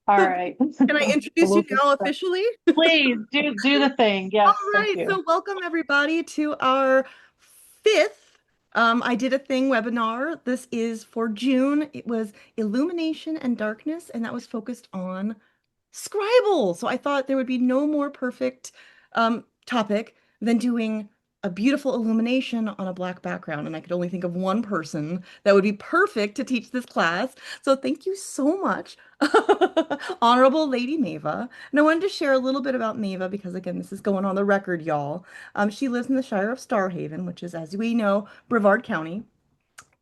All So right. can I introduce you We'll just now officially? please do the thing. All Yes, thank right, you. so welcome everybody to our fifth I Did a Thing webinar. This is for June. It was Illumination and Darkness, and that was focused on Scribal. So I thought there would be no more perfect topic than doing a beautiful illumination on a black background. And I could only think of one person that would be perfect to teach this class. So thank you so much, Honorable Lady Maeva. And I wanted to share a little bit about Maeva because, again, this is going on the record, y'all. She lives in the Shire of Starhaven, which is, as we know, Brevard County.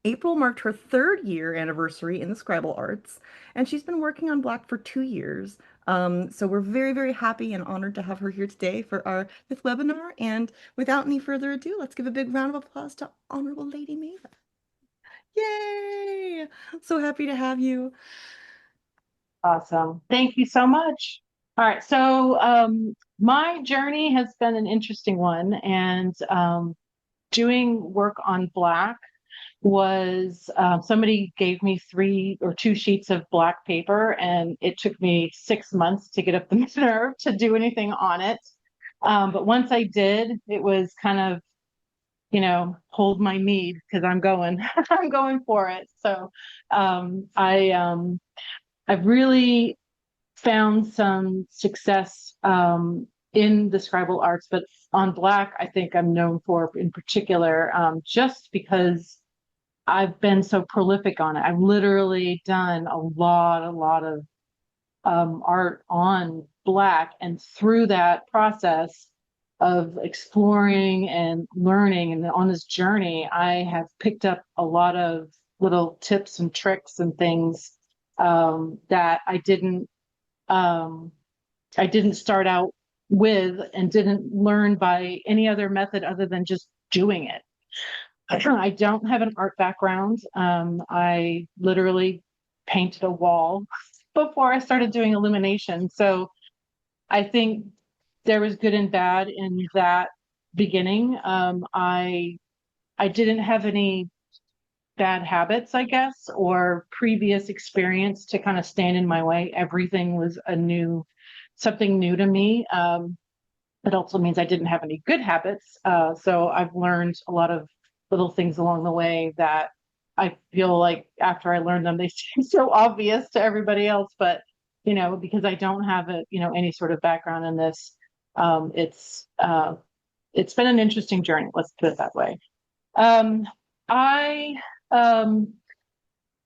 April marked her third year anniversary in the Scribal arts, and she's been working on Black for 2 years. So we're very, very happy and honored to have her here today for our fifth webinar. And without any further ado, let's give a big round of applause to Honorable Lady Maeva. Yay! So happy to have you. Awesome. Thank you so much. All right. So my journey has been an interesting one, and doing work on black was somebody gave me three or two sheets of black paper, and it took me 6 months to get up the nerve to do anything on it. But once I did, it was kind of, hold my mead because I'm going, I'm going for it. So I've really found some success in the scribal arts, but on black, I think I'm known for in particular, just because I've been so prolific on it. I've literally done a lot of art on black, and through that process of exploring and learning and on this journey, I have picked up a lot of little tips and tricks and things that um, I didn't start out with and didn't learn by any other method other than just doing it. I don't have an art background. I literally painted a wall before I started doing illumination. So I think there was good and bad in that beginning. I didn't have any bad habits, I guess, or previous experience to kind of stand in my way. Everything was something new to me. It also means I didn't have any good habits. So I've learned a lot of little things along the way that I feel like after I learned them, they seem so obvious to everybody else. But, because I don't have any sort of background in this, um, it's, uh, it's been an interesting journey. Let's put it that way. Um, I, um,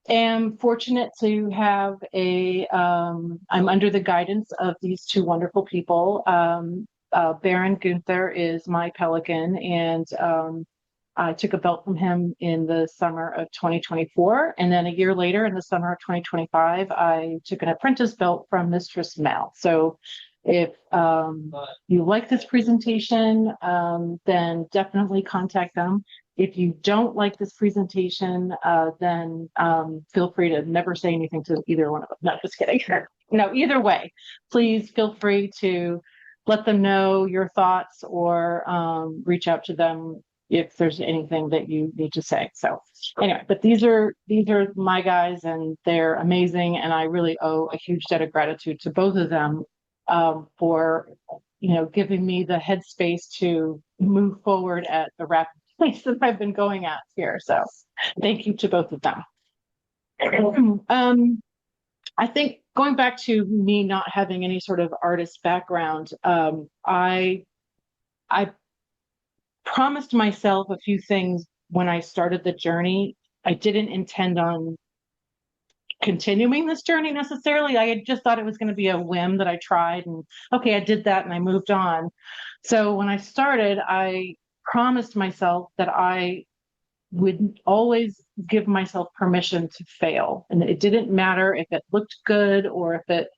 am fortunate to have I'm under the guidance of these two wonderful people. Baron Gunther is my pelican, and I took a belt from him in the summer of 2024. And then a year later, in the summer of 2025, I took an apprentice belt from Mistress Mal. So if you like this presentation, then definitely contact them. If you don't like this presentation, then feel free to never say anything to either one of them. No, just kidding. No, either way, please feel free to let them know your thoughts or reach out to them if there's anything that you need to say. So anyway, but these are my guys, and they're amazing, and I really owe a huge debt of gratitude to both of them for giving me the headspace to move forward at the rapid pace that I've been going at here. So thank you to both of them. um, I think going back to me not having any sort of artist background, I promised myself a few things when I started the journey. I didn't intend on continuing this journey necessarily. I had just thought it was going to be a whim that I tried, and okay, I did that and I moved on. So when I started, I promised myself that I would always give myself permission to fail. And it didn't matter if it looked good or if it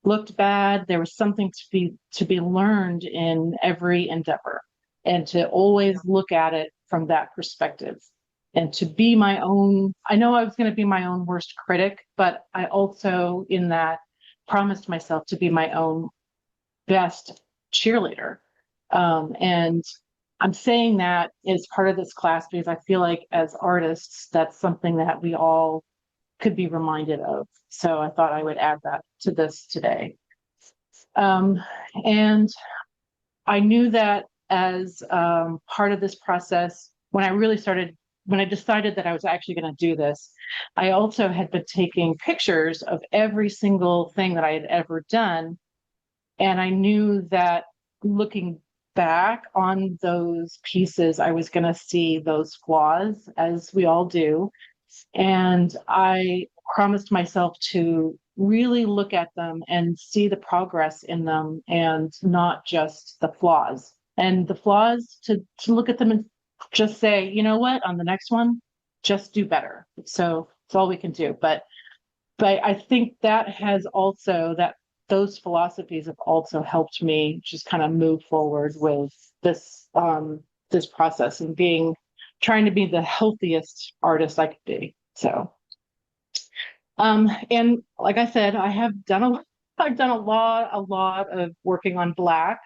looked bad. There was something to be learned in every endeavor, and to always look at it from that perspective, and to be my own. I know I was going to be my own worst critic, but I also in that promised myself to be my own best cheerleader. And I'm saying that as part of this class because I feel like as artists, that's something that we all could be reminded of. So I thought I would add that to this today. Um, and I knew that as part of this process, when I decided that I was actually going to do this, I also had been taking pictures of every single thing that I had ever done. And I knew that looking back on those pieces, I was going to see those flaws, as we all do. And I promised myself to really look at them and see the progress in them and not just the flaws. And the flaws, to look at them and just say, you know what, on the next one, just do better. So it's all we can do. But I think that has also that those philosophies have also helped me just kind of move forward with this process and being trying to be the healthiest artist I could be. So and like I said, I've done a lot of working on black.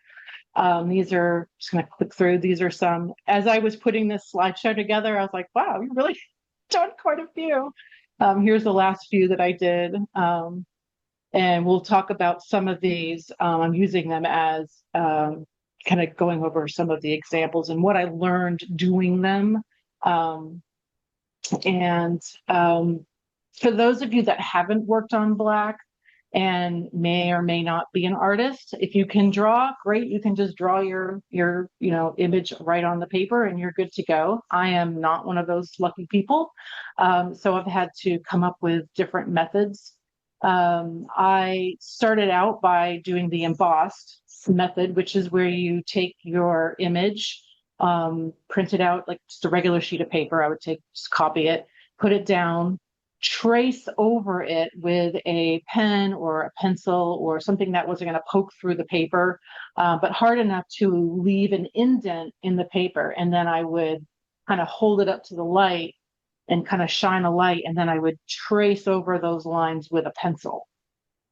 These are just going to click through. These are some, as I was putting this slideshow together, I was like, wow, you really done quite a few. Here's the last few that I did. And we'll talk about some of these. I'm using them as kind of going over some of the examples and what I learned doing them. Um, and for those of you that haven't worked on black and may or may not be an artist, if you can draw, great. You can just draw your image right on the paper and you're good to go. I am not one of those lucky people. So I've had to come up with different methods. I started out by doing the embossed method, which is where you take your image, print it out like just a regular sheet of paper. I would just copy it, put it down, trace over it with a pen or a pencil or something that wasn't going to poke through the paper, but hard enough to leave an indent in the paper. And then I would kind of hold it up to the light and kind of shine a light. And then I would trace over those lines with a pencil.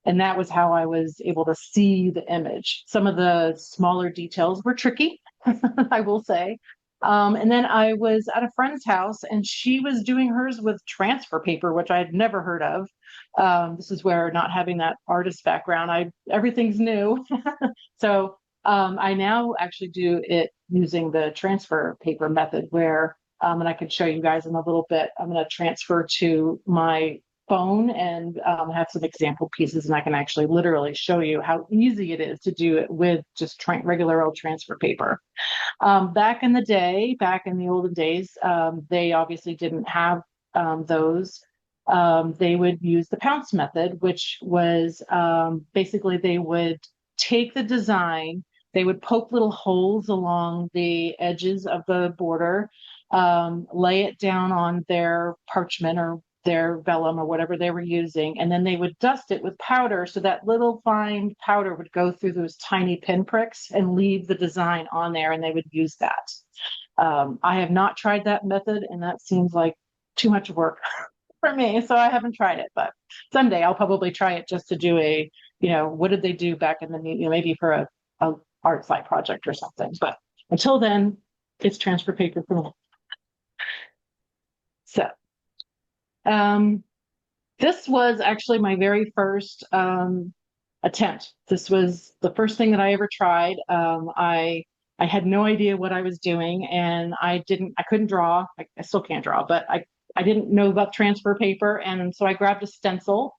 And that was how I was able to see the image. Some of the smaller details were tricky, I will say. And then I was at a friend's house and she was doing hers with transfer paper, which I had never heard of. This is where not having that artist background, everything's new. So I now actually do it using the transfer paper method where, and I can show you guys in a little bit, I'm going to transfer to my phone and have some example pieces, and I can actually literally show you how easy it is to do it with just regular old transfer paper. Back in the day, back in the olden days, they obviously didn't have those. They would use the pounce method, which was basically they would take the design, they would poke little holes along the edges of the border, lay it down on their parchment or their vellum or whatever they were using, and then they would dust it with powder so that little fine powder would go through those tiny pinpricks and leave the design on there, and they would use that. I have not tried that method, and that seems like too much work for me, so I haven't tried it, but someday I'll probably try it just to do what did they do back in the, maybe for a art site project or something. But until then, it's transfer paper for me. So this was actually my very first attempt. This was the first thing that I ever tried. I had no idea what I was doing, and I couldn't draw. I still can't draw, but I didn't know about transfer paper, and so I grabbed a stencil.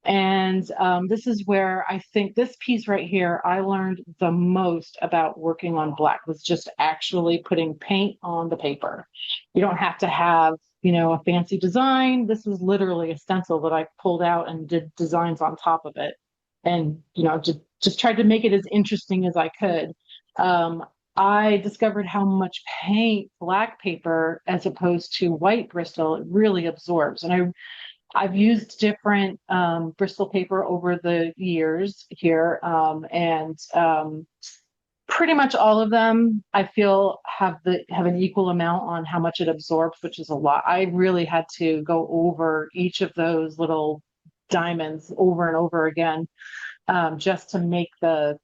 And this is where I think this piece right here, I learned the most about working on black, was just actually putting paint on the paper. You don't have to have, a fancy design. This was literally a stencil that I pulled out and did designs on top of it. And, just tried to make it as interesting as I could. I discovered how much paint black paper, as opposed to white Bristol, it really absorbs. And I've used different Bristol paper over the years here, and pretty much all of them I feel have an equal amount on how much it absorbs, which is a lot. I really had to go over each of those little diamonds over and over again, just to make the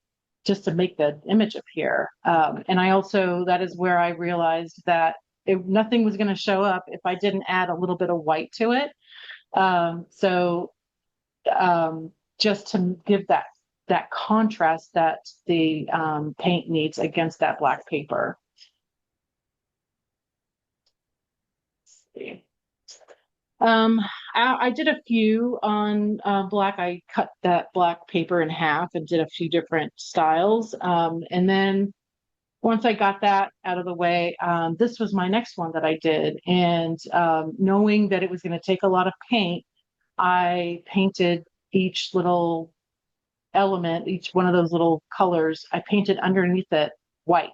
image appear. And that is where I realized that nothing was going to show up if I didn't add a little bit of white to it. So just to give that contrast that the paint needs against that black paper. Um, I did a few on black. I cut that black paper in half and did a few different styles. And then once I got that out of the way, this was my next one that I did. And knowing that it was going to take a lot of paint, I painted each little element, each one of those little colors, I painted underneath it white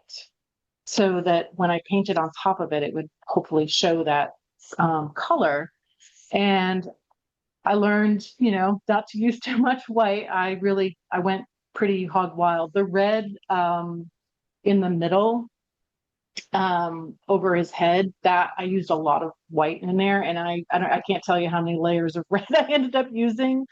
so that when I painted on top of it, it would hopefully show that color. And I learned, not to use too much white. I went pretty hog wild. The red in the middle over his head, that I used a lot of white in there, and I can't tell you how many layers of red I ended up using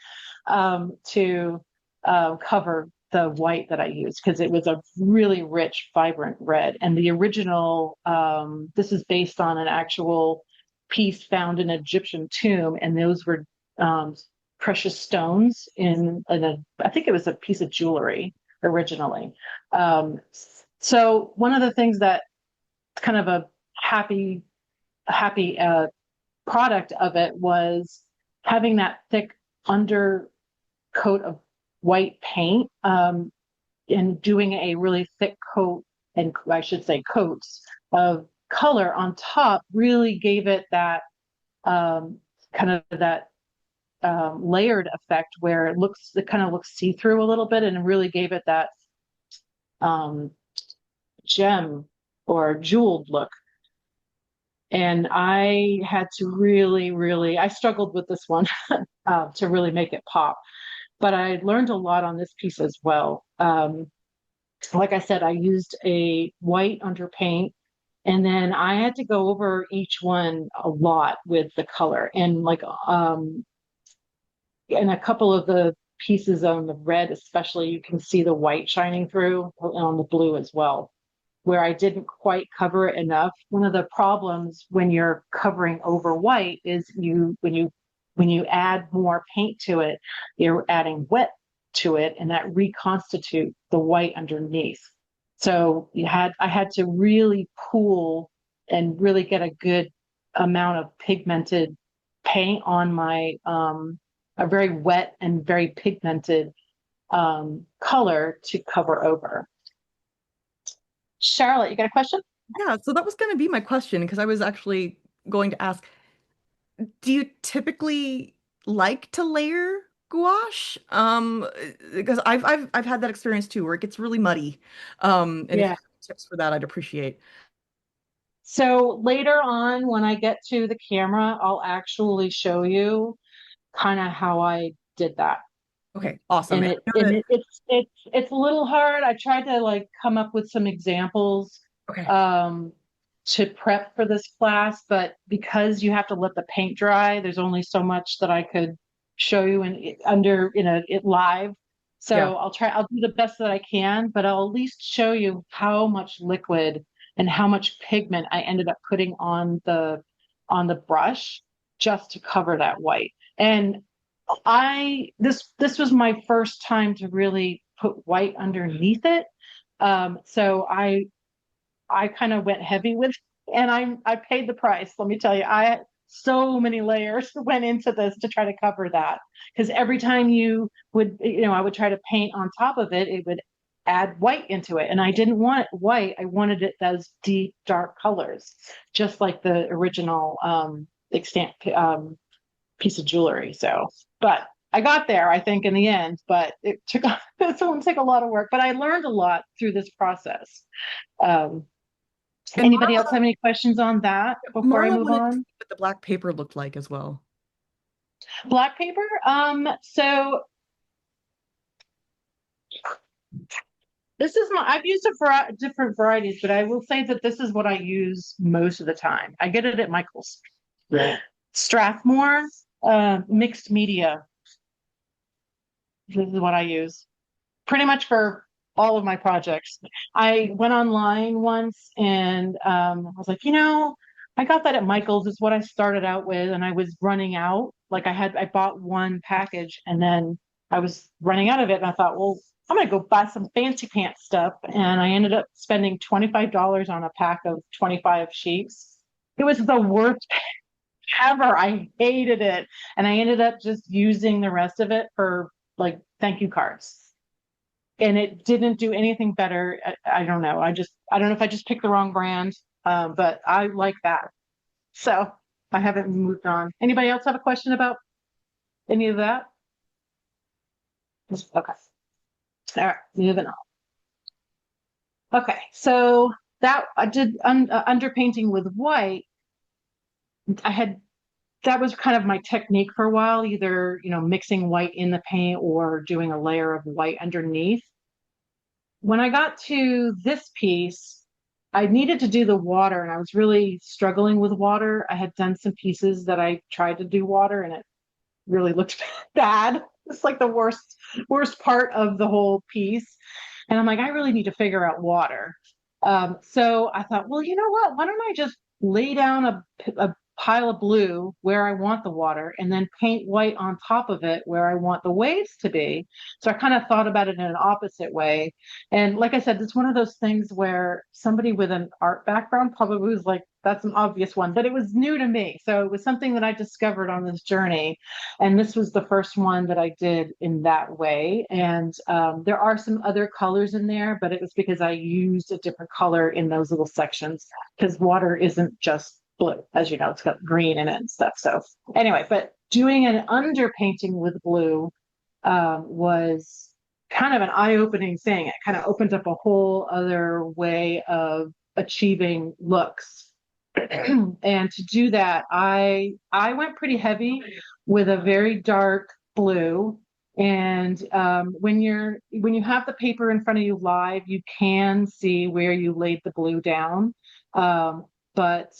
to cover the white that I used because it was a really rich, vibrant red. And the original, this is based on an actual piece found in an Egyptian tomb, and those were um, precious stones I think it was a piece of jewelry originally. Um, so one of the things that kind of a happy product of it was having that thick undercoat of white paint and doing a really thick coat, and I should say coats of color on top really gave it that kind of that layered effect where it kind of looks see-through a little bit, and it really gave it that um, gem or jeweled look. And I had to I struggled with this one to really make it pop. But I learned a lot on this piece as well. Like I said, I used a white underpaint, and then I had to go over each one a lot with the color. And and a couple of the pieces on the red, especially, you can see the white shining through on the blue as well where I didn't quite cover it enough. One of the problems when you're covering over white is when you add more paint to it, you're adding wet to it, and that reconstitute the white underneath. So I had to really pool and really get a good amount of pigmented paint on my a very wet and very pigmented color to cover over. Charlotte, you got a question? Yeah, so that was going to be my question because I was actually going to ask, do you typically like to layer gouache? Because I've had that experience too, where it gets really muddy. And if you Yeah. have tips for that, I'd appreciate. So later on, when I get to the camera, I'll actually show you kind of how I did that. Okay, awesome. And And it I know and that. it's a little hard. I tried to like come up with some examples Okay, um to prep for this class, but because you have to let the paint dry, there's only so much that I could show you under it live. yeah. So I'll do the best that I can, but I'll at least show you how much liquid and how much pigment I ended up putting on the brush just to cover that white. And this was my first time to really put white underneath it. So I kind of went heavy with, and I paid the price. Let me tell you, I had so many layers went into this to try to cover that because every time I would try to paint on top of it, it would add white into it, and I didn't want it white. I wanted it those deep, dark colors, just like the original extant piece of jewelry. So, but I got there, I think, in the end. But it took it took a lot of work. But I learned a lot through this process. Um, And Anybody else have any questions on that before I Marla move wanted to on? see what the black paper looked like as well. Black paper. So this is I've used different varieties, but I will say that this is what I use most of the time. I get it at Michael's. Yeah. Strathmore mixed media. This is what I use pretty much for all of my projects. I went online once and I was like, I got that at Michael's, is what I started out with, and I was running out. like I bought one package and then I was running out of it and I thought, well, I'm gonna go buy some fancy pants stuff. And I ended up spending $25 on a pack of 25 sheets. It was the worst ever. I hated it. And I ended up just using the rest of it for like thank you cards. And it didn't do anything better. I don't know. I don't know if I just picked the wrong brand, but I like that. So I haven't moved on. Anybody else have a question about any of that? Okay. All right, moving on. Okay, so that I did underpainting with white. I had that was kind of my technique for a while, either, mixing white in the paint or doing a layer of white underneath. When I got to this piece, I needed to do the water and I was really struggling with water. I had done some pieces that I tried to do water and it really looked bad. It's like the worst part of the whole piece. And I'm like, I really need to figure out water. So I thought, well, you know what? Why don't I just lay down a pile of blue where I want the water and then paint white on top of it where I want the waves to be. So I kind of thought about it in an opposite way. And like I said, it's one of those things where somebody with an art background probably was like, that's an obvious one, but it was new to me. So it was something that I discovered on this journey. And this was the first one that I did in that way. And there are some other colors in there, but it was because I used a different color in those little sections because water isn't just blue. As you know, it's got green in it and stuff. So anyway, but doing an underpainting with blue was kind of an eye-opening thing. It kind of opened up a whole other way of achieving looks. And to do that, I went pretty heavy with a very dark blue. And when you have the paper in front of you live, you can see where you laid the blue down. Um, but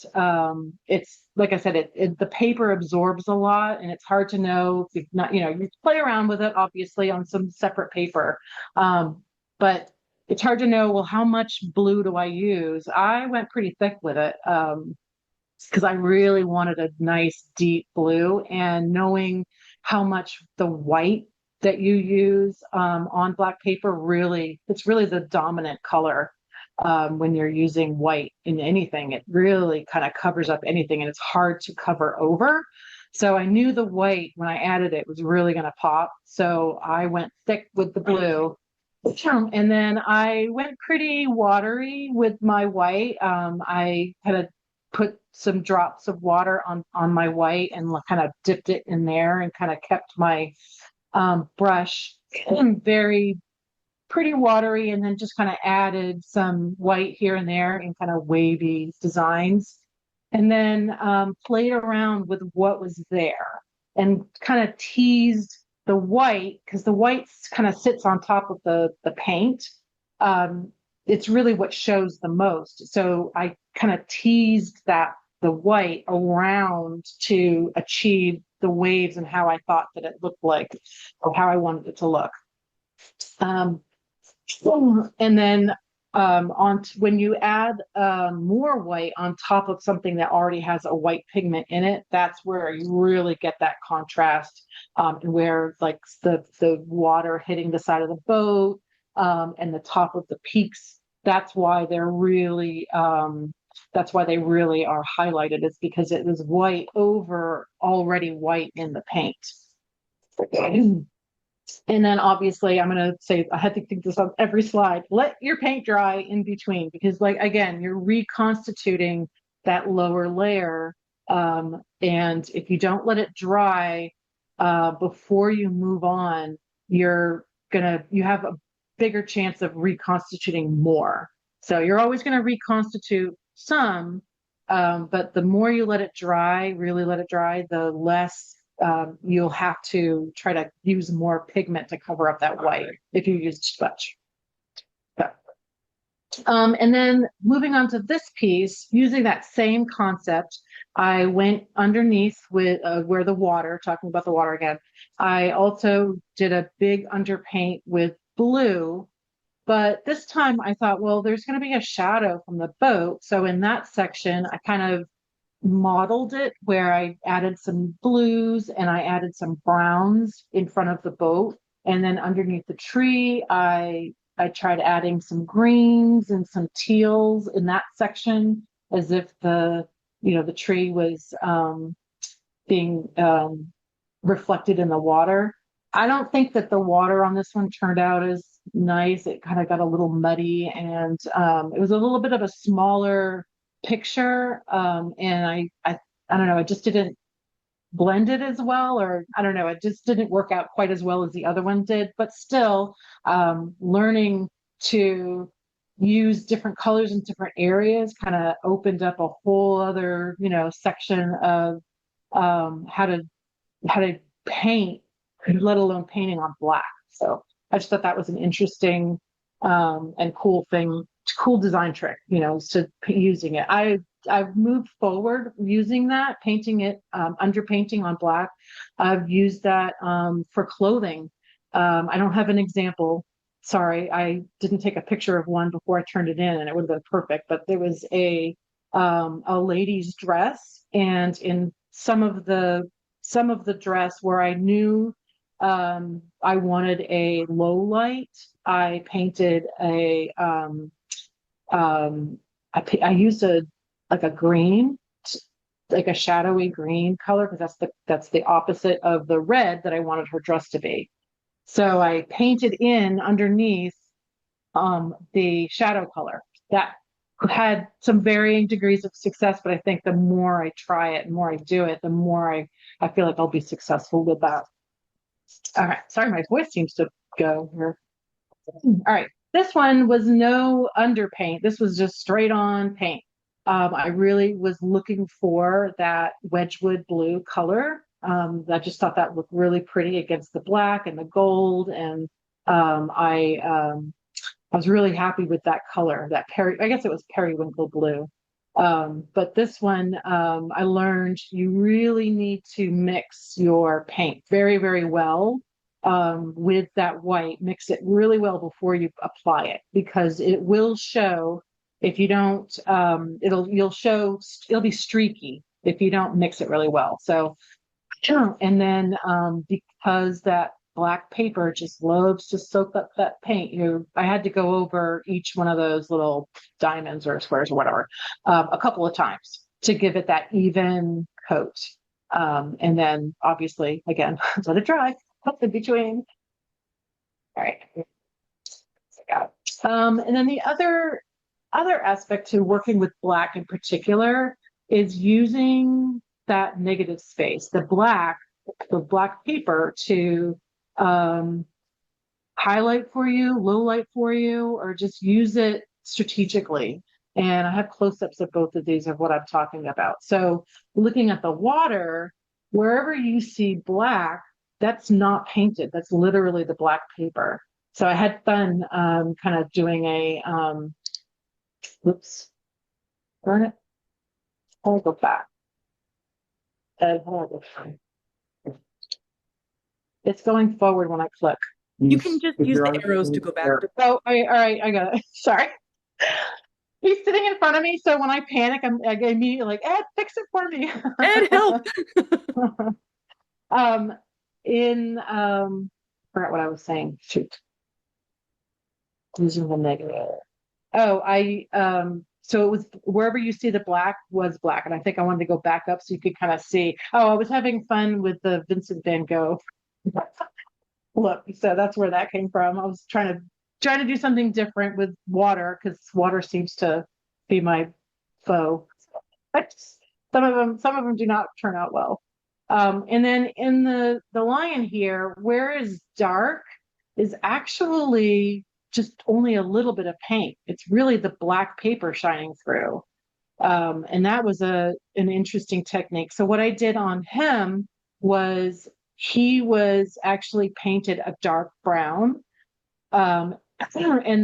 it's like I said, the paper absorbs a lot, and it's hard to know if you've not, you play around with it obviously on some separate paper, but it's hard to know, well, how much blue do I use? I went pretty thick with it. Because I really wanted a nice deep blue, and knowing how much the white that you use on black paper it's really the dominant color when you're using white in anything. It really kind of covers up anything and it's hard to cover over. So I knew the white, when I added it, was really going to pop. So I went thick with the blue. And then I went pretty watery with my white. I kind of put some drops of water on my white and kind of dipped it in there and kind of kept my brush very pretty watery, and then just kind of added some white here and there in kind of wavy designs. And then played around with what was there and kind of teased the white, because the white kind of sits on top of the paint. It's really what shows the most. So I kind of teased the white around to achieve the waves and how I thought that it looked like, or how I wanted it to look. Um, and then when you add more white on top of something that already has a white pigment in it, that's where you really get that contrast, and where like the water hitting the side of the boat and the top of the peaks. That's why they really are highlighted. It's because it was white over already white in the paint. And then obviously I'm going to say, I had to think this on every slide, let your paint dry in between, because like, again, you're reconstituting that lower layer. And if you don't let it dry before you move on, you have a bigger chance of reconstituting more. So you're always going to reconstitute some, but the more you let it dry, really let it dry, the less you'll have to try to use more pigment to cover up that white if you use too much. And then moving on to this piece, using that same concept, I went underneath with where the water, talking about the water again, I also did a big underpaint with blue. But this time I thought, well, there's going to be a shadow from the boat. So in that section, I kind of modeled it where I added some blues and I added some browns in front of the boat. And then underneath the tree, I tried adding some greens and some teals in that section as if the tree was being reflected in the water. I don't think that the water on this one turned out as nice. It kind of got a little muddy and it was a little bit of a smaller picture. And I don't know, it just didn't blend it as well, or I don't know, it just didn't work out quite as well as the other one did. But still, learning to use different colors in different areas kind of opened up a whole other, section of how to paint, let alone painting on black. So I just thought that was an interesting and cool thing, cool design trick, using it. I've moved forward using that, painting it, underpainting on black. I've used that for clothing. I don't have an example. Sorry, I didn't take a picture of one before I turned it in, and it would have been perfect. But there was a lady's dress, and in some of the dress where I knew I wanted a low light, I painted I used a green, like a shadowy green color, because that's the opposite of the red that I wanted her dress to be. So I painted in underneath the shadow color. That had some varying degrees of success, but I think the more I try it, the more I do it, the more I feel like I'll be successful with that. All right. Sorry, my voice seems to go here. All right. This one was no underpaint. This was just straight on paint. I really was looking for that Wedgwood blue color. I just thought that looked really pretty against the black and the gold. And I was really happy with that color, I guess it was periwinkle blue. But this one, I learned you really need to mix your paint very, very well with that white. Mix it really well before you apply it, because it will show if you don't, it'll be streaky if you don't mix it really well. So, and then because that black paper just loves to soak up that paint, I had to go over each one of those little diamonds or squares or whatever a couple of times to give it that even coat. And then obviously, again, let it dry up in between. All right. And then the other aspect to working with black in particular is using that negative space, the black paper to highlight for you, low light for you, or just use it strategically. And I have close-ups of both of these of what I'm talking about. So looking at the water, wherever you see black, that's not painted. That's literally the black paper. So I had fun kind of doing oops, burn it. I'll go back. It's going forward when I click. You can just use the arrows to go back. Oh, all right, I got it. Sorry. He's sitting in front of me, so when I panic, I get immediately like, Ed, fix it for me. Ed, help. um, forgot what I was saying. Shoot. Using the negative. Oh, so it was wherever you see the black was black. And I think I wanted to go back up so you could kind of see. Oh, I was having fun with the Vincent van Gogh look. So that's where that came from. I was trying to do something different with water, because water seems to be my foe. But some of them do not turn out well. And then in the lion here, where is dark is actually just only a little bit of paint. It's really the black paper shining through. And that was an interesting technique. So what I did on him was he was actually painted a dark brown. And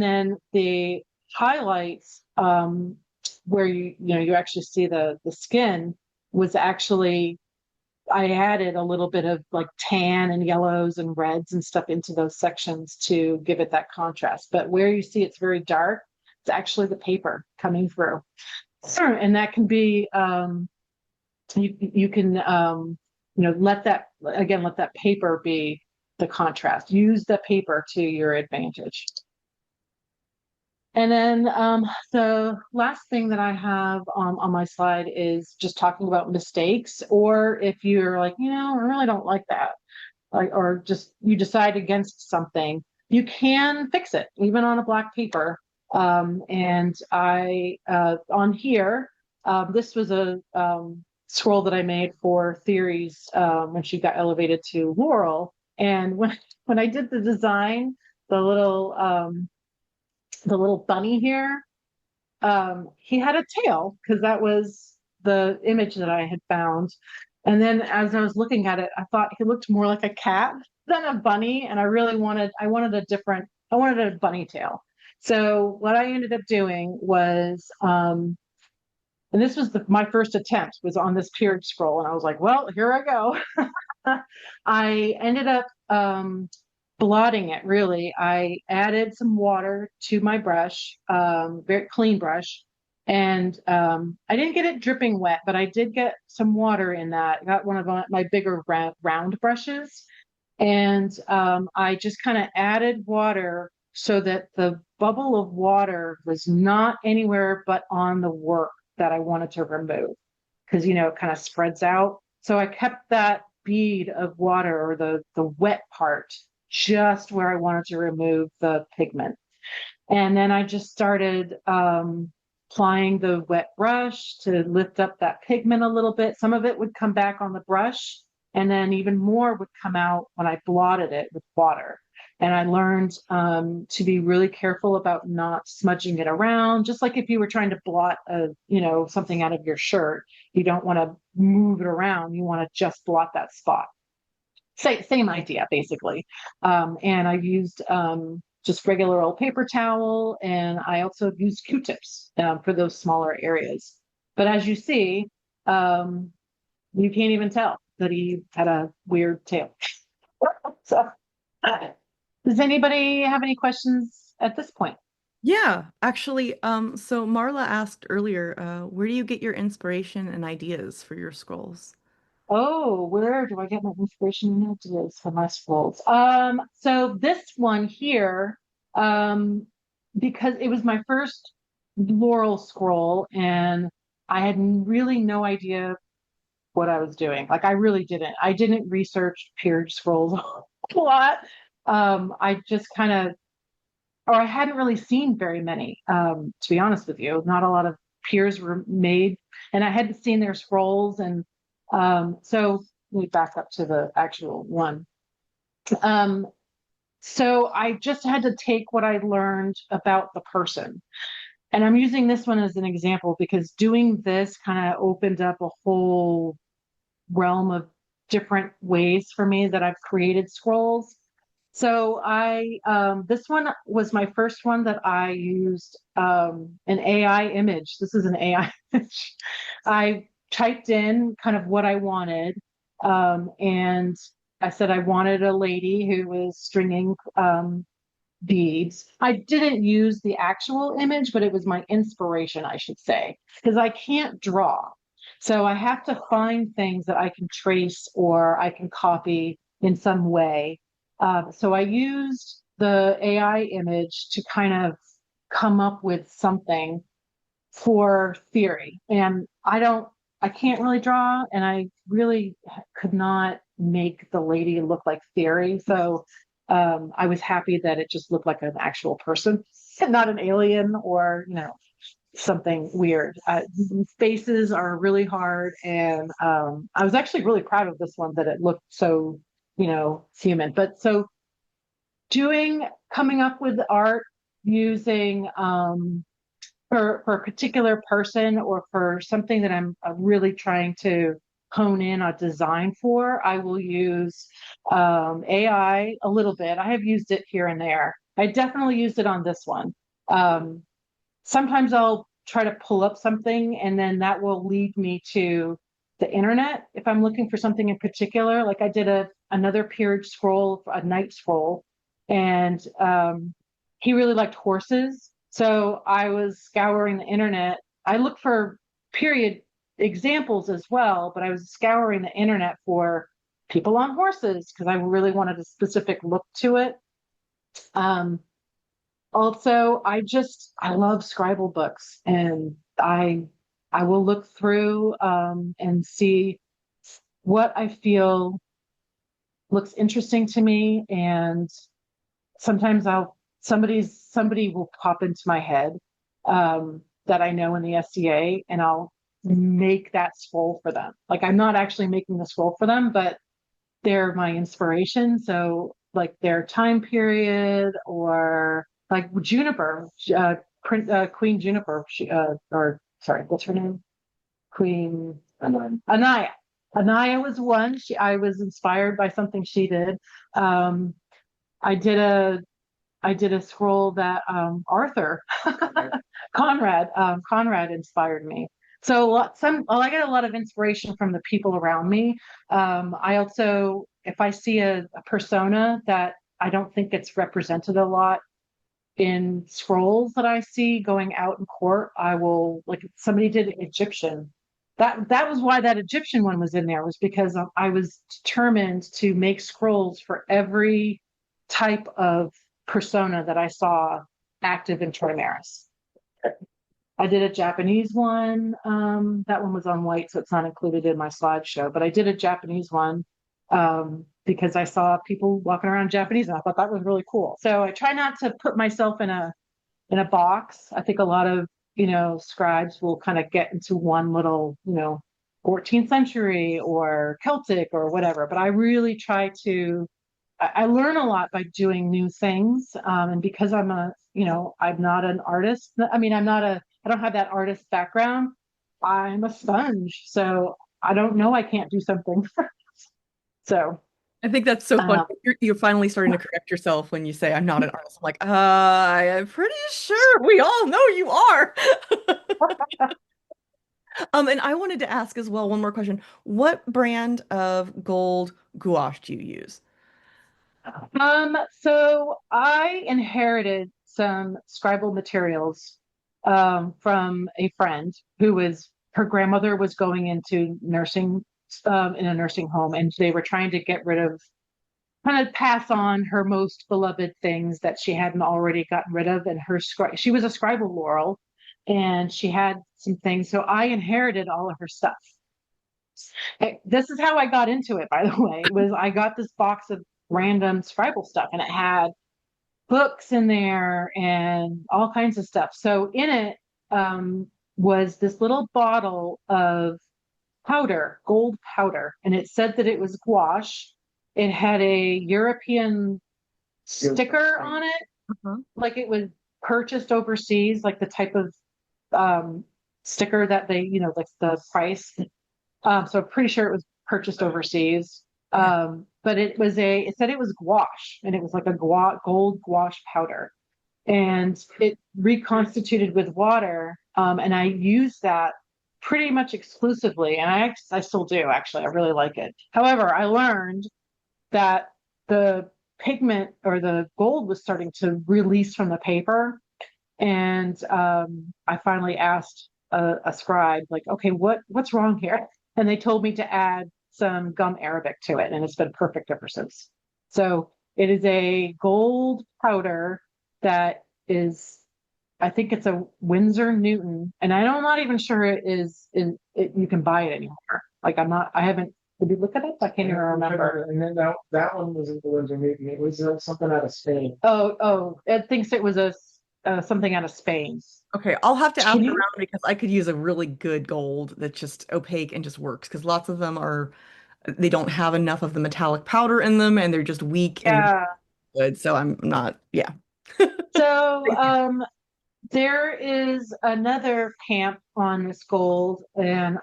then the highlights, where you actually see the skin, was actually, I added a little bit of like tan and yellows and reds and stuff into those sections to give it that contrast. But where you see it's very dark, it's actually the paper coming through. And that can be you can let that again, let that paper be the contrast. Use the paper to your advantage. And then the last thing that I have on my slide is just talking about mistakes, or if you're like, I really don't like that, like, or just you decide against something, you can fix it even on a black paper. And I on here, this was a scroll that I made for Theories when she got elevated to Laurel. And when I did the design, the little the little bunny here, he had a tail because that was the image that I had found. And then as I was looking at it, I thought he looked more like a cat than a bunny. And I wanted a different, I wanted a bunny tail. So what I ended up doing was, and this was my first attempt was on this period scroll. And I was like, well, here I go. I ended up blotting it really. I added some water to my brush, very clean brush, and I didn't get it dripping wet, but I did get some water in that. I got one of my bigger round brushes, and I just kind of added water so that the bubble of water was not anywhere but on the work that I wanted to remove because it kind of spreads out. So I kept that bead of water or the wet part just where I wanted to remove the pigment. And then I just started applying the wet brush to lift up that pigment a little bit. Some of it would come back on the brush, and then even more would come out when I blotted it with water. And I learned to be really careful about not smudging it around. Just like if you were trying to blot something out of your shirt, you don't want to move it around. You want to just blot that spot. Same idea, basically. And I've used just regular old paper towel, and I also used Q-tips for those smaller areas. But as you see, you can't even tell that he had a weird tail. So, does anybody have any questions at this point? Yeah, actually, so Marla asked earlier, where do you get your inspiration and ideas for your scrolls? Oh, where do I get my inspiration and ideas for my scrolls? So this one here, um, because it was my first Laurel scroll, and I had really no idea what I was doing. Like I really didn't. I didn't research peerage scrolls a lot. I just kind of, or I hadn't really seen very many, to be honest with you. Not a lot of peers were made, and I hadn't seen their scrolls. And so let me back up to the actual one. Um, so I just had to take what I learned about the person. And I'm using this one as an example because doing this kind of opened up a whole realm of different ways for me that I've created scrolls. So this one was my first one that I used an AI image. This is an AI image. I typed in kind of what I wanted, and I said I wanted a lady who was stringing beads. I didn't use the actual image, but it was my inspiration, I should say, because I can't draw. So I have to find things that I can trace or I can copy in some way. So I used the AI image to kind of come up with something for theory. And I can't really draw, and I really could not make the lady look like theory. So I was happy that it just looked like an actual person and not an alien or, something weird. Faces are really hard. And I was actually really proud of this one that it looked so, human. But so coming up with art using for a particular person or for something that I'm really trying to hone in a design for, I will use AI a little bit. I have used it here and there. I definitely used it on this one. Um, Sometimes I'll try to pull up something and then that will lead me to the internet if I'm looking for something in particular. Like I did another peerage scroll, a night scroll, and he really liked horses. So I was scouring the internet. I look for period examples as well, but I was scouring the internet for people on horses because I really wanted a specific look to it. Um, Also, I love Scribal books, and I will look through and see what I feel looks interesting to me, and sometimes somebody will pop into my head that I know in the SCA, and I'll make that scroll for them. Like I'm not actually making the scroll for them, but they're my inspiration. So like their time period, or like Juniper, Queen Juniper, or sorry, what's her name? Queen Anaya. Anaya was one. I was inspired by something she did. Um, I did a I did a scroll that Arthur Conrad inspired me. So I get a lot of inspiration from the people around me. I also, if I see a persona that I don't think it's represented a lot in scrolls that I see going out in court, I will, like somebody did Egyptian. That was why that Egyptian one was in there, was because I was determined to make scrolls for every type of persona that I saw active in Trimaris. I did a Japanese one. That one was on white, so it's not included in my slideshow. But I did a Japanese one because I saw people walking around Japanese, and I thought that was really cool. So I try not to put myself in a box. I think a lot of scribes will kind of get into one little 14th century or Celtic or whatever. But I really try to. I learn a lot by doing new things, and because I'm not an artist. I mean, I don't have that artist background. I'm a sponge, so I don't know I can't do something. So, I think that's so funny. uh, You're finally starting to correct yourself when you say I'm not an artist. I'm like, I'm pretty sure we all know you are. And I wanted to ask as well one more question. What brand of gold gouache do you use? so I inherited some scribal materials from a friend who was her grandmother was going into nursing in a nursing home, and they were trying to get rid of kind of pass on her most beloved things that she hadn't already gotten rid of. And she was a scribal laurel, and she had some things. So I inherited all of her stuff. This is how I got into it, by the way. Was I got this box of random scribal stuff, and it had books in there and all kinds of stuff. So in it was this little bottle of powder, gold powder, and it said that it was gouache. It had a European sticker on it, Uh-huh. like it was purchased overseas, like the type of um, sticker that they, like the price. So I'm pretty sure it was purchased overseas. Yeah. But it said it was gouache, and it was like a gold gouache powder, and it reconstituted with water. And I used that pretty much exclusively, and I still do actually. I really like it. However, I learned that the pigment or the gold was starting to release from the paper, and I finally asked a scribe, like, okay, what's wrong here? And they told me to add some gum arabic to it, and it's been perfect ever since. So it is a gold powder that is, I think it's a Windsor Newton, and I'm not even sure you can buy it anymore. Like I haven't. Did you look at it? I can't even remember. And then that one wasn't the Windsor Newton. It was something out of Spain. Oh, it thinks it was a something out of Spain. Okay, I'll have to ask Can you? around because I could use a really good gold that's just opaque and just works because lots of them they don't have enough of the metallic powder in them and they're just weak and Yeah. good. So I'm not, yeah. So there is another camp on this gold, and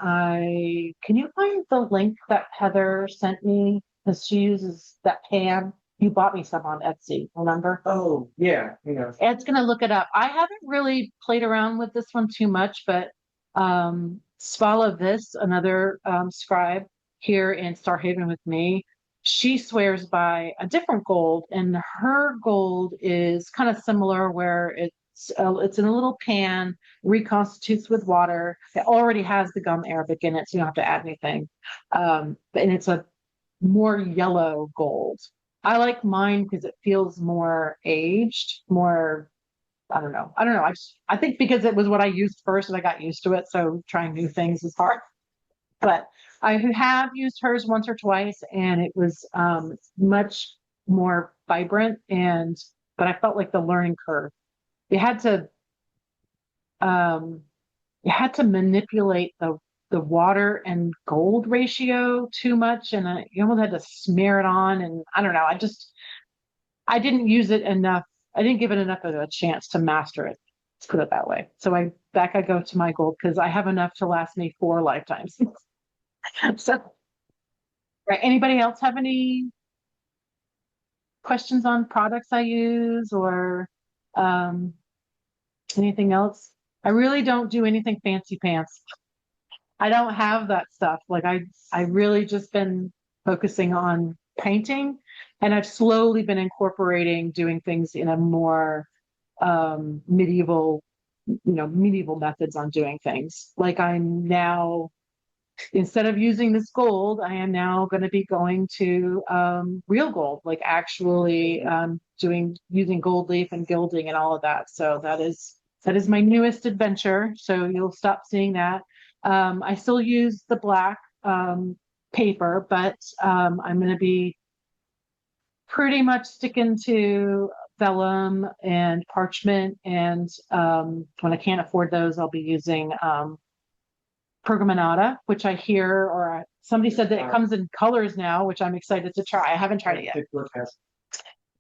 can you find the link that Heather sent me? Because she uses that pan. You bought me some on Etsy, remember? Oh, yeah, Ed's gonna look it up. I haven't really played around with this one too much, but Svala Vis, another scribe here in Star Haven with me, she swears by a different gold, and her gold is kind of similar, where It's in a little pan, reconstitutes with water. It already has the gum arabic in it, so you don't have to add anything. And it's a more yellow gold. I like mine because it feels more aged, more, I don't know. I don't know. I think because it was what I used first and I got used to it. So trying new things is hard. But I have used hers once or twice and it was much more vibrant but I felt like the learning curve. You had to um, you had to manipulate the water and gold ratio too much, and you almost had to smear it on. And I don't know. I didn't use it enough. I didn't give it enough of a chance to master it. Let's put it that way. So I go to my gold because I have enough to last me 4 lifetimes. So, right. Anybody else have any questions on products I use or um, anything else? I really don't do anything fancy pants. I don't have that stuff. Like I really just been focusing on painting, and I've slowly been incorporating doing things in a more medieval, medieval methods on doing thing. Like I'm now, instead of using this gold, I am now going to be going to real gold, like actually using gold leaf and gilding and all of that. So that is my newest adventure. So you'll stop seeing that. I still use the black paper, but I'm going to be pretty much sticking to vellum and parchment. And when I can't afford those, I'll be using pergaminata, which I hear, or somebody said that it comes in colors now, which I'm excited to try. I haven't tried it yet.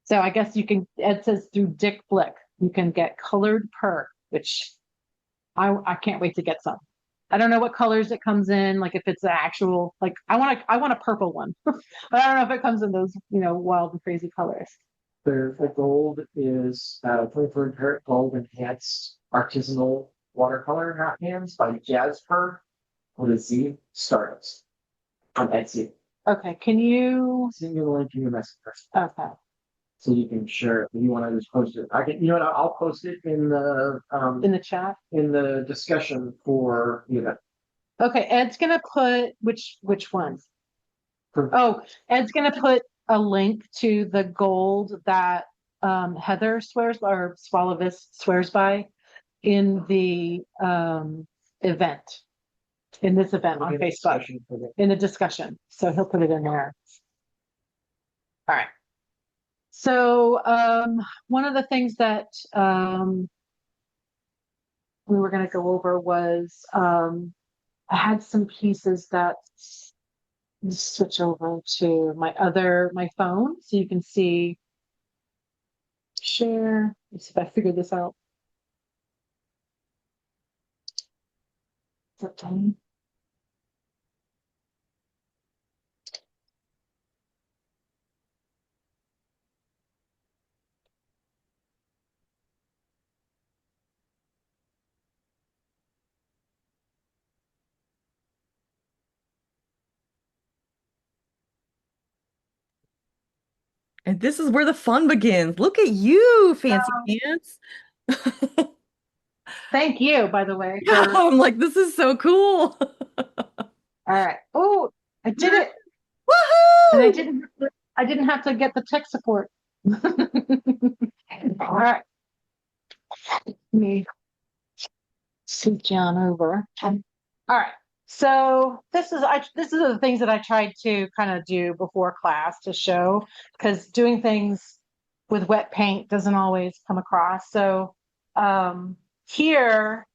So I guess you can, it says through Dick Blick, you can get colored per, which I can't wait to get some. I don't know what colors it comes in, like if it's an actual, like I want a purple one, but I don't know if it comes in those, wild and crazy colors. The gold is 24 karat gold enhanced artisanal watercolor hot hands by Jasper with a Z Stardust on Etsy. Okay, can you send you the link in your message? Okay. So you can share it. If you want to just post it, I can. You know what? I'll post it in the chat, in the discussion for the event. Okay, Ed's gonna put which one? Ed's gonna put a link to the gold that Heather swears or Swalavis swears by in the event, in this event on Facebook, in the discussion. So he'll put it in there. All right. So one of the things that we were going to go over was I had some pieces that switch over to my phone so you can see, share. Let's see if I figured this out. Is that done? And this is where the fun begins. Look at you, fancy pants. Thank you, by the way. Yeah, I'm like, this is so cool. All right. Oh, I did it. Woohoo! And I didn't have to get the tech support. All right. Let me scoot John over. All right. So this is the things that I tried to kind of do before class to show, because doing things with wet paint doesn't always come across. So here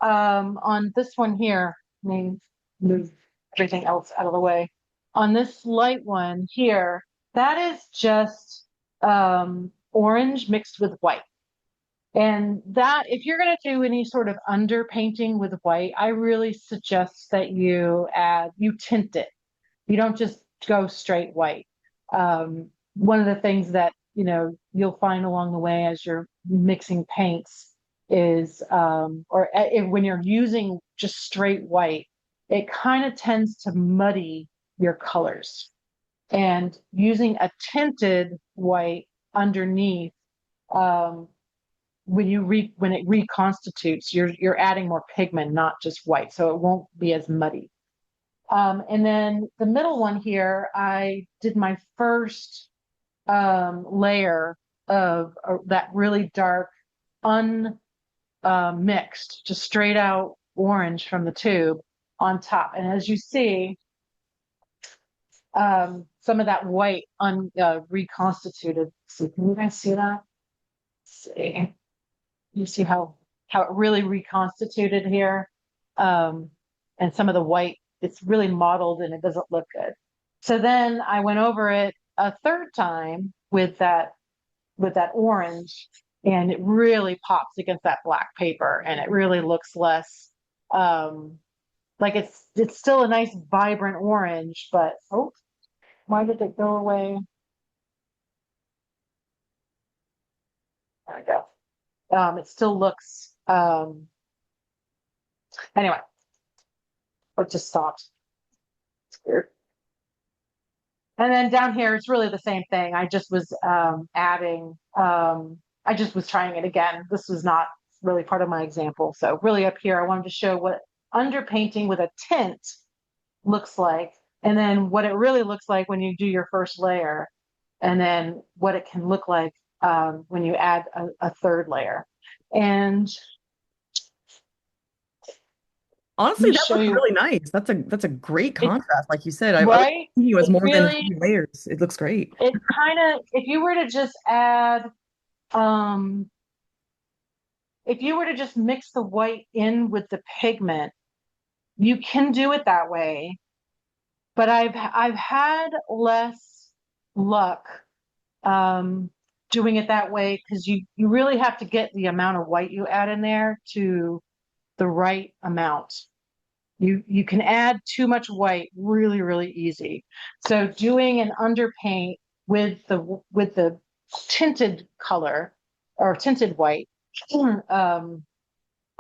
on this one here, let me move everything else out of the way. On this light one here, that is just orange mixed with white. And that, if you're going to do any sort of underpainting with white, I really suggest that you tint it. You don't just go straight white. One of the things that, you'll find along the way as you're mixing paints is, when you're using just straight white, it kind of tends to muddy your colors. And using a tinted white underneath, when it reconstitutes, you're adding more pigment, not just white, so it won't be as muddy. And then the middle one here, I did my first layer of that really dark, mixed, just straight out orange from the tube on top. And as you see, some of that white reconstituted. So can you guys see that? Let's see. You see how it really reconstituted here, and some of the white, it's really mottled and it doesn't look good. So then I went over it a third time with that orange, and it really pops against that black paper, and it really looks less like it's still a nice vibrant orange, but oh, why did it go away? There we go. It still looks anyway, it just stopped. It's weird. And then down here, it's really the same thing. I just was adding, I just was trying it again. This was not really part of my example. So really up here, I wanted to show what underpainting with a tint looks like, and then what it really looks like when you do your first layer, and then what it can look like when you add a third layer. And honestly, that looks really nice. That's a great contrast. Like you said, I was right? thinking it was more than Really, 3 layers. It looks great. it kind of, if you were to just add, if you were to just mix the white in with the pigment, you can do it that way. But I've had less luck doing it that way, because you really have to get the amount of white you add in there to the right amount. You can add too much white really, really easy. So doing an underpaint with the tinted color or tinted white, when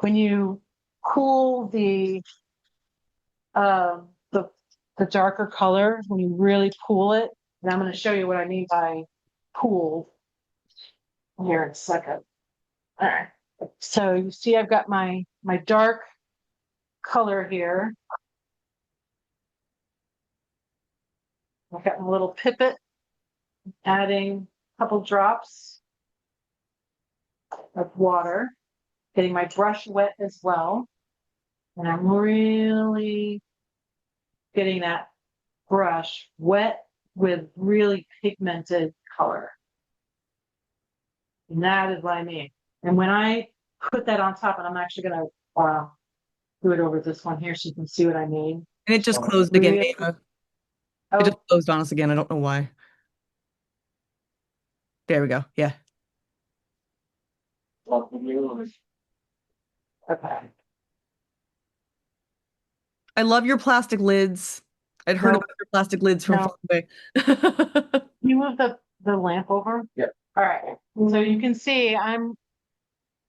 you cool uh, the the darker color, when you really cool it, and I'm going to show you what I mean by cool here in a second. All right. So you see, I've got my dark color here. I've got my little pipette, adding a couple drops of water, getting my brush wet as well. And I'm really getting that brush wet with really pigmented color. And that is what I mean. And when I put that on top, and I'm actually going to do it over this one here so you can see what I mean. And it just closed again, Maeva. It just closed on us again. I don't know why. There we go. Yeah. Okay. I love your plastic lids. I'd heard about your plastic lids from far away. You move the lamp over? Yeah. All right. So you can see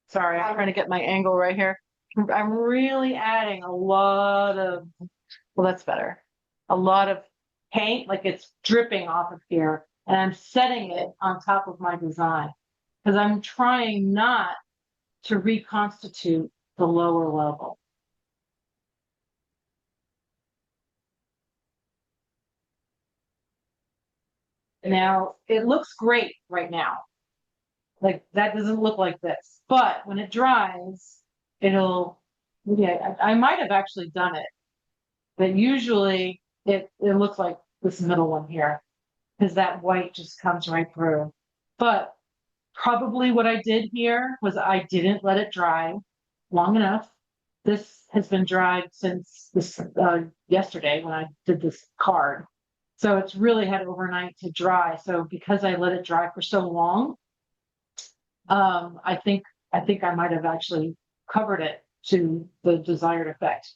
sorry, I'm trying to get my angle right here. I'm really adding a lot of, well, that's better. A lot of paint, like it's dripping off of here, and I'm setting it on top of my design because I'm trying not to reconstitute the lower level. Now, it looks great right now. Like that doesn't look like this, but when it dries, yeah, I might have actually done it, but usually it looks like this middle one here, because that white just comes right through. But probably what I did here was I didn't let it dry long enough. This has been dried since this yesterday when I did this card. So it's really had overnight to dry. So because I let it dry for so long, I think I might have actually covered it to the desired effect.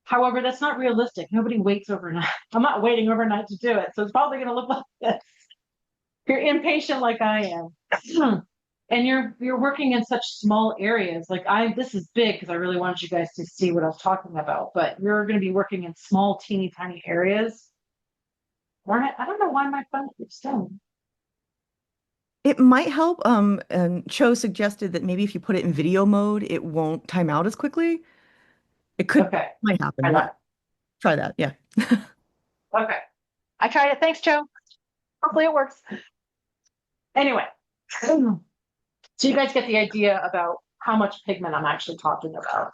However, that's not realistic. Nobody waits overnight. I'm not waiting overnight to do it. So it's probably going to look like this. You're impatient like I am. And you're working in such small areas. Like this is big because I really wanted you guys to see what I was talking about, but you're going to be working in small, teeny tiny areas. I don't know why my phone keeps doing. It might help. And Cho suggested that maybe if you put it in video mode, it won't time out as quickly. It Okay. might happen. I Might know. try that. Yeah. Okay. I tried it. Thanks, Joe. Hopefully it works. Anyway, so you guys get the idea about how much pigment I'm actually talking about.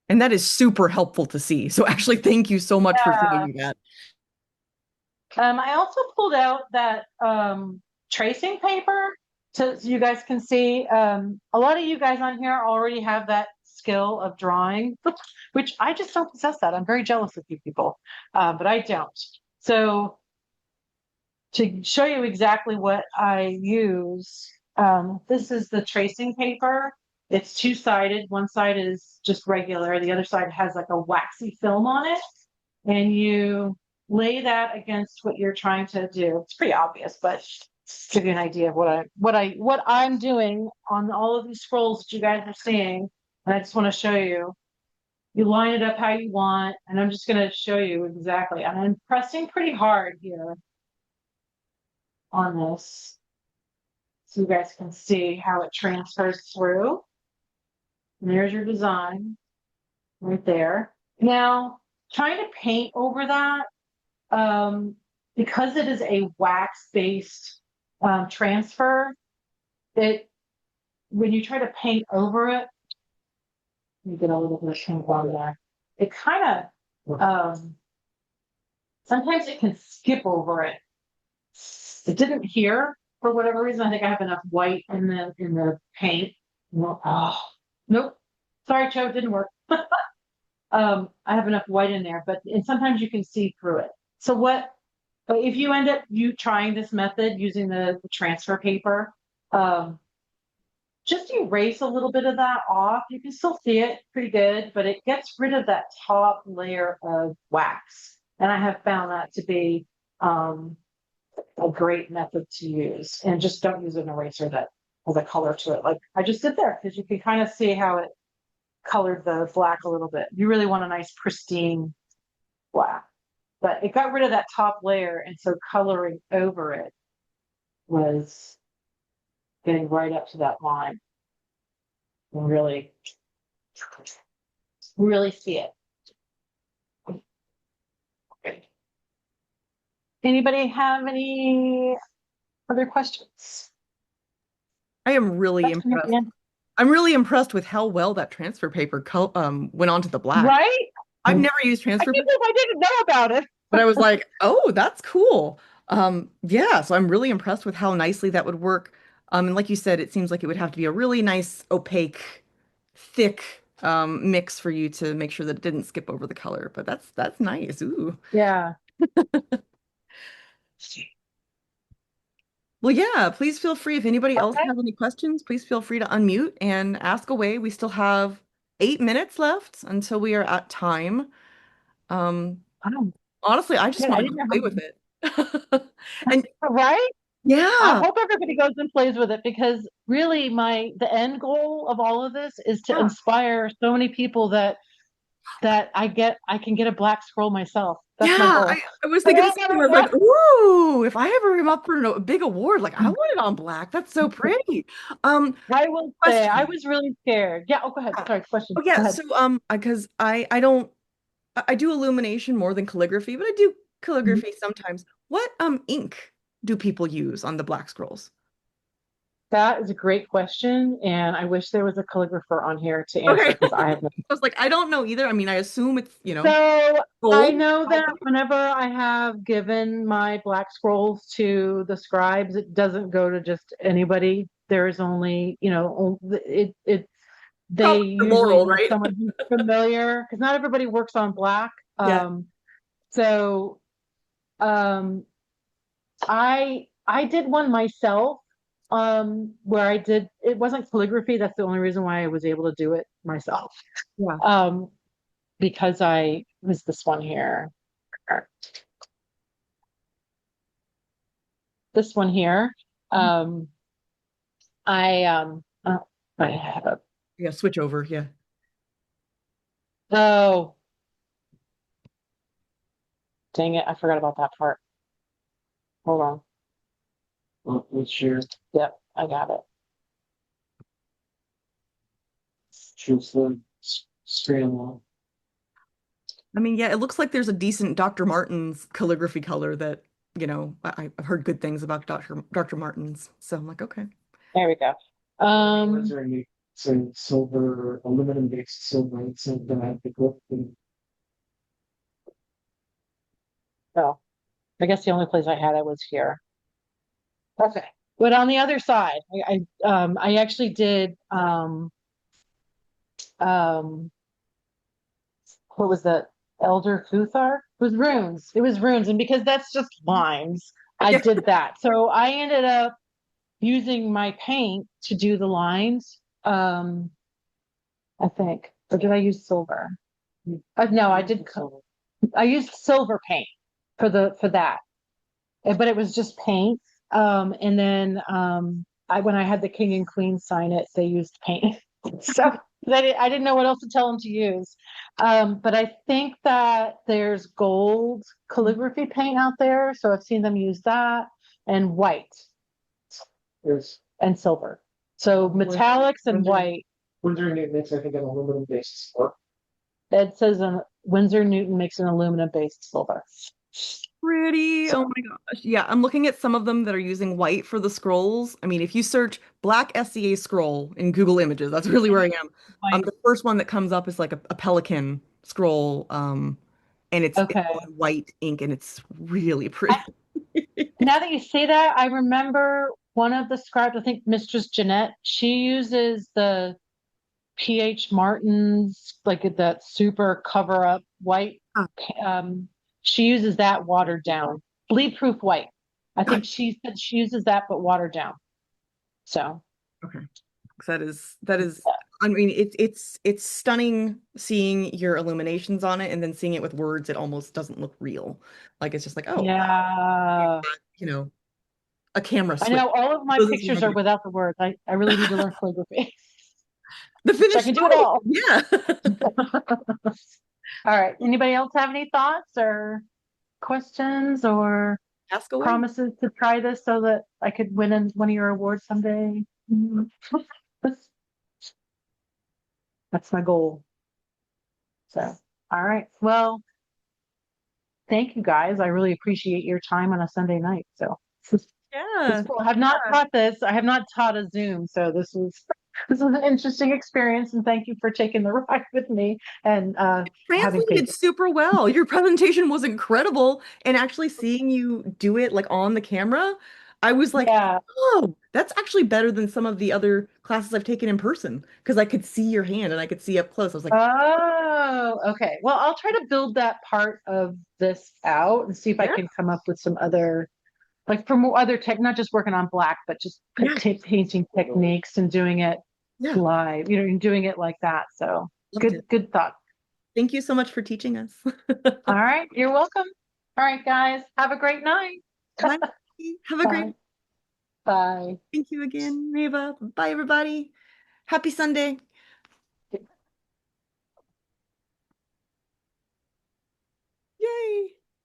And that is super helpful to see. So actually, thank you so much for Yeah. showing me that. I also pulled out that tracing paper so you guys can see. A lot of you guys on here already have that skill of drawing, which I just don't possess that. I'm very jealous of you people, but I don't. So to show you exactly what I use, this is the tracing paper. It's two-sided. One side is just regular. The other side has like a waxy film on it. And you lay that against what you're trying to do. It's pretty obvious, but just to give you an idea of what I'm doing on all of these scrolls that you guys are seeing. And I just want to show you. You line it up how you want, and I'm just going to show you exactly. And I'm pressing pretty hard here on this so you guys can see how it transfers through. And there's your design right there. Now, trying to paint over that, because it is a wax-based transfer, it when you try to paint over it, you get a little bit of paint on there. It kind of sometimes it can skip over it. It didn't here for whatever reason. I think I have enough white in the paint. Well, oh, nope. Sorry, Joe, it didn't work. I have enough white in there, and sometimes you can see through it. So but if you end up trying this method using the transfer paper, um, just erase a little bit of that off. You can still see it pretty good, but it gets rid of that top layer of wax. And I have found that to be a great method to use. And just don't use an eraser that has a color to it. Like I just did there, because you can kind of see how it colored the black a little bit. You really want a nice pristine black. But it got rid of that top layer, and so coloring over it was getting right up to that line and really see it. Okay. Anybody have any other questions? I am really Question at the impressed. end. I'm really impressed with how well that transfer paper went onto the black. Right? I've never used I transfer can't paper, believe I didn't know about it. but I was like, oh, that's cool. Yeah, so I'm really impressed with how nicely that would work. And like you said, it seems like it would have to be a really nice, opaque, thick mix for you to make sure that it didn't skip over the color. But that's nice. Ooh. Yeah. Well, yeah, please feel free. If anybody else Okay. has any questions, please feel free to unmute and ask away. We still have 8 minutes left until we are at time. Um, Oh, Honestly, I just good. want I to didn't go know play with it. And how. Right? I yeah, hope everybody goes and plays with it, because really the end goal of all of this is to yeah, inspire so many people that I can get a black scroll myself. That's my yeah. goal. I was thinking the same thing. I was like, ooh, if I ever am up for a big award, like I want it on black. That's so pretty. I will say I Question. was really scared. Yeah. Oh, go ahead. Sorry. Question. Oh Go yeah, ahead. so because I don't I do illumination more than calligraphy, but I do calligraphy sometimes. What ink do people use on the black scrolls? That is a great question, and I wish there was a calligrapher on here to answer, Okay. because I have no. I was like, I don't know either. I mean, I assume it's, So I gold, know that probably. whenever I have given my black scrolls to the scribes, it doesn't go to just anybody. There is only, they Probably usually moral, need right? someone who's familiar, because not everybody works on black. Yeah. So um, I did one myself, where it wasn't calligraphy. That's the only reason why I was able to do it myself. Yeah. Um, because I was this one here. This one here. Um, I have a Yeah, switch over. Yeah. oh dang it, I forgot about that part. Hold on. What's your Yep, I got it. choose the screen? I mean, yeah, it looks like there's a decent Dr. Martin's calligraphy color that, I've heard good things about Dr. Martin's. So I'm like, okay. There we go. Was there any say silver, aluminum based silver, and something I could look and Oh, I guess the only place I had it was here. Okay. But on the other side, I actually did um what was that? Elder Futhar? It was runes. It was runes. And because that's just lines, I Yeah. did that. So I ended up using my paint to do the lines. I think. Or did I use silver? No, I did. I used silver paint for that. But it was just paint. And then I when I had the king and queen sign it, they used paint. So I didn't know what else to tell them to use. But I think that there's gold calligraphy paint out there, so I've seen them use that, and white there's and silver. So metallics and white. Windsor Newton makes I think an aluminum based sport. It says Windsor Newton makes an aluminum based silver. Pretty. So Oh my gosh. Yeah, I'm looking at some of them that are using white for the scrolls. I mean, if you search black SCA scroll in Google Images, that's really where I am. white. The first one that comes up is like a pelican scroll, and it's Okay. on white ink, and it's really I, pretty. now that you say that, I remember one of the scribes, I think Mistress Jeanette, she uses the PH Martin's, like that super cover up white. Ah, Um, she uses that watered down, bleed proof white. I God, think she said she uses that, but watered down. So, okay. That is. I mean, it's stunning seeing your illuminations on it, and then seeing it with words. It almost doesn't look real. Like it's just like, oh, yeah. you know, a camera I switch. know all of my Those is pictures are without the words. I really need to learn calligraphy. the So I finished can do it stroke. all. Yeah. All right. Anybody else have any thoughts or questions or Ask away. promises to try this so that I could win one of your awards someday? Mhm. That's my goal. So, all right. Well, thank you guys. I really appreciate your time on a Sunday night. So this is Yeah. cool. I have not taught this. I have not taught a Zoom. So this was an interesting experience. And thank you for taking the ride with me and having Translated patience. super well. Your presentation was incredible. And actually seeing you do it like on the camera, I was like, Yeah. oh, that's actually better than some of the other classes I've taken in person because I could see your hand and I could see up close. I was like, Oh, okay. Well, I'll try to build that part of this out and see if I yeah, can come up with some other, like for more other tech, not just working on black, but just yeah, painting techniques and doing it yeah. live, and doing it like that. So Loved good, it. good thought. Thank you so much for teaching us. All right. You're welcome. All right, guys. Have a great night. Bye. Have a great. Bye. Bye. Thank you again, Maeva. Bye, everybody. Happy Sunday. Yay.